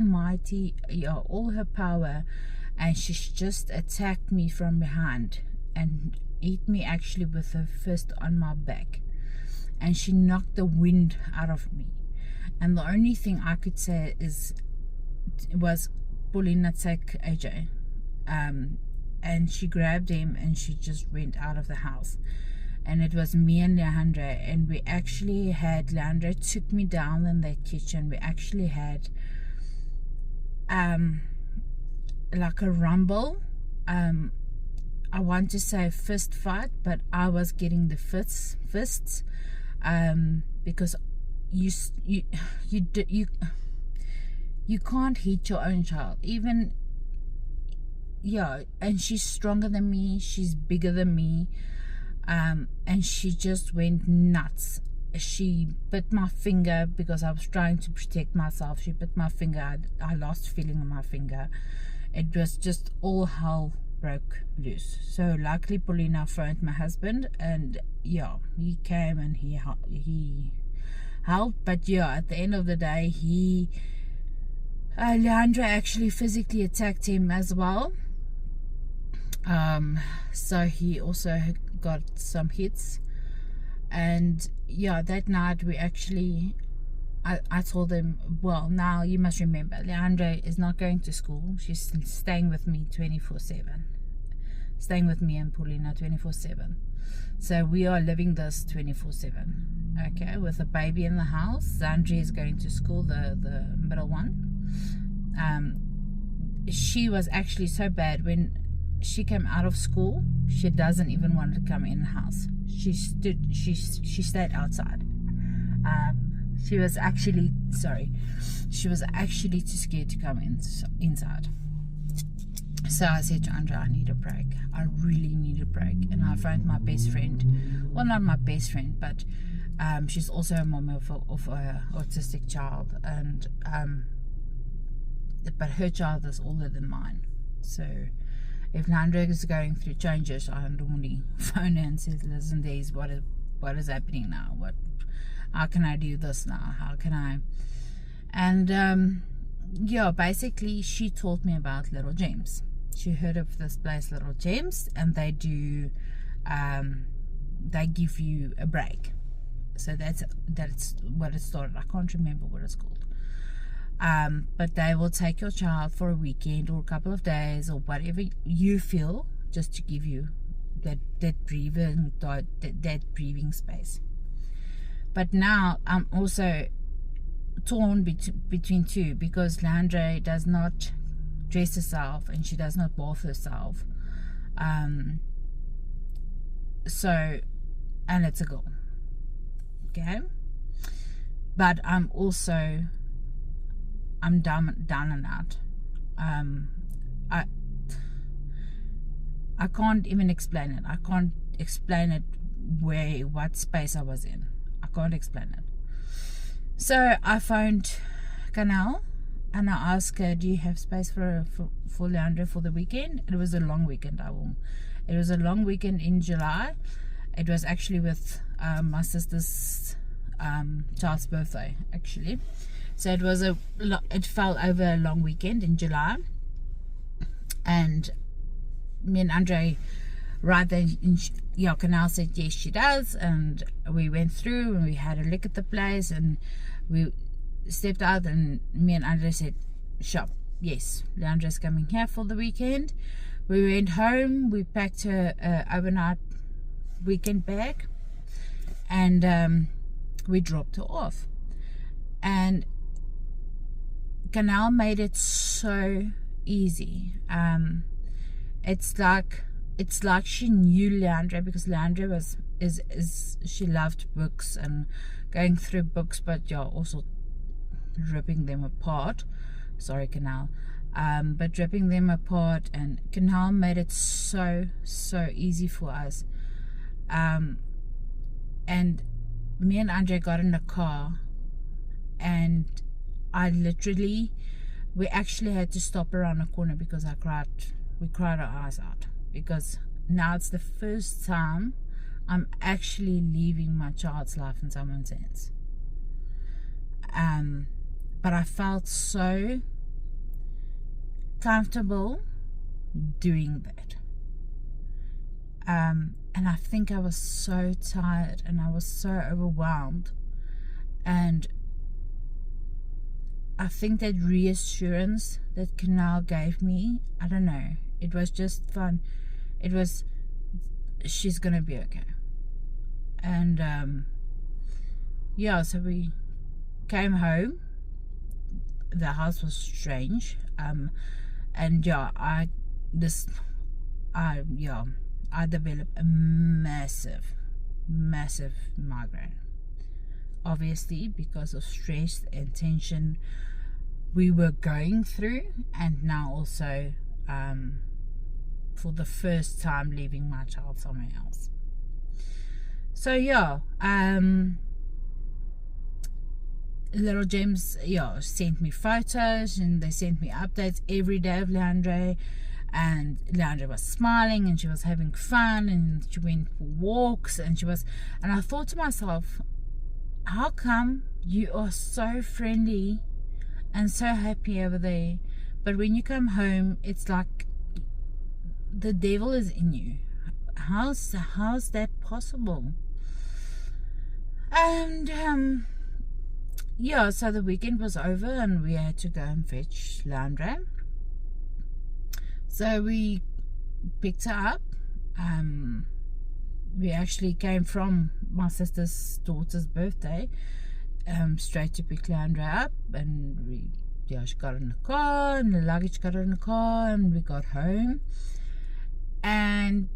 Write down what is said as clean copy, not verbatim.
mighty, yeah, all her power, and she just attacked me from behind and hit me actually with her fist on my back, and she knocked the wind out of me. And the only thing I could say was Paulina, take AJ, and she grabbed him and she just went out of the house. And it was me and Leandra, and we actually had, Leandra took me down in the kitchen. We actually had like a rumble. I want to say a fist fight, but I was getting the fists because you can't hit your own child, even, yeah. And she's stronger than me, she's bigger than me, and she just went nuts. She bit my finger because I was trying to protect myself. She bit my finger. I lost feeling on my finger. It was just all hell broke loose. So luckily Paulina phoned my husband, and yeah, he came and he helped. But yeah, at the end of the day, Leandra actually physically attacked him as well. So he also got some hits. And yeah, that night we actually, I told them, well, now you must remember, Leandra is not going to school. She's staying with me 24/7. Staying with me and Paulina 24/7. So we are living this 24/7. Okay, with a baby in the house. Zandri is going to school, the middle one. She was actually so bad when she came out of school, she doesn't even want to come in the house. She stayed outside. She was actually too scared to come inside. So I said to Andrea, I need a break. I really need a break. And I found my best friend, well, not my best friend, but she's also a mom of an autistic child, and but her child is older than mine. So if Leandra is going through changes, I normally phone her and say, listen, Days, what is happening now? How can I do this now? How can I? And yeah, basically she told me about Little Gems. She heard of this place, Little Gems, and they do, they give you a break. So that's what it started. I can't remember what it's called. But they will take your child for a weekend or a couple of days or whatever you feel, just to give you that breathing space. But now I'm also torn between two, because Leandra does not dress herself and she does not bath herself. So, and it's a girl. Okay? But I'm down and out. I can't even explain it. I can't explain it what space I was in. I can't explain it. So I phoned Canal and I asked her, do you have space for Leandra for the weekend? It was a long weekend. It was a long weekend in July. It was actually with my sister's child's birthday, actually. So it fell over a long weekend in July, and me and Andre right then Canal said yes, she does, and we went through and we had a look at the place, and we stepped out, and me and Andre said, shop, yes, Leandra's coming here for the weekend. We went home, we packed her overnight weekend bag, and we dropped her off. And Canal made it so easy. It's like she knew Leandra, because Leandra she loved books and going through books, but yeah, also ripping them apart. Sorry, Canal. But ripping them apart, and Canal made it so easy for us. And me and Andre got in the car, and we actually had to stop around the corner because we cried our eyes out, because now it's the first time I'm actually leaving my child's life in someone's hands. But I felt so comfortable doing that. And I think I was so tired and I was so overwhelmed, and I think that reassurance that Canal gave me, I don't know, it was just fun. It was, she's gonna be okay. And yeah, so we came home. The house was strange, and yeah, I developed a massive migraine, obviously because of stress and tension we were going through, and now also for the first time leaving my child somewhere else. So yeah, Little Gems sent me photos, and they sent me updates every day of Leandre, and Leandre was smiling and she was having fun, and she went for walks, and I thought to myself, how come you are so friendly and so happy over there, but when you come home it's like the devil is in you? How's that possible? And yeah, so the weekend was over and we had to go and fetch Leandre. So we picked her up. We actually came from my sister's daughter's birthday straight to pick Leandre up, and she got in the car, and the luggage got in the car, and we got home. And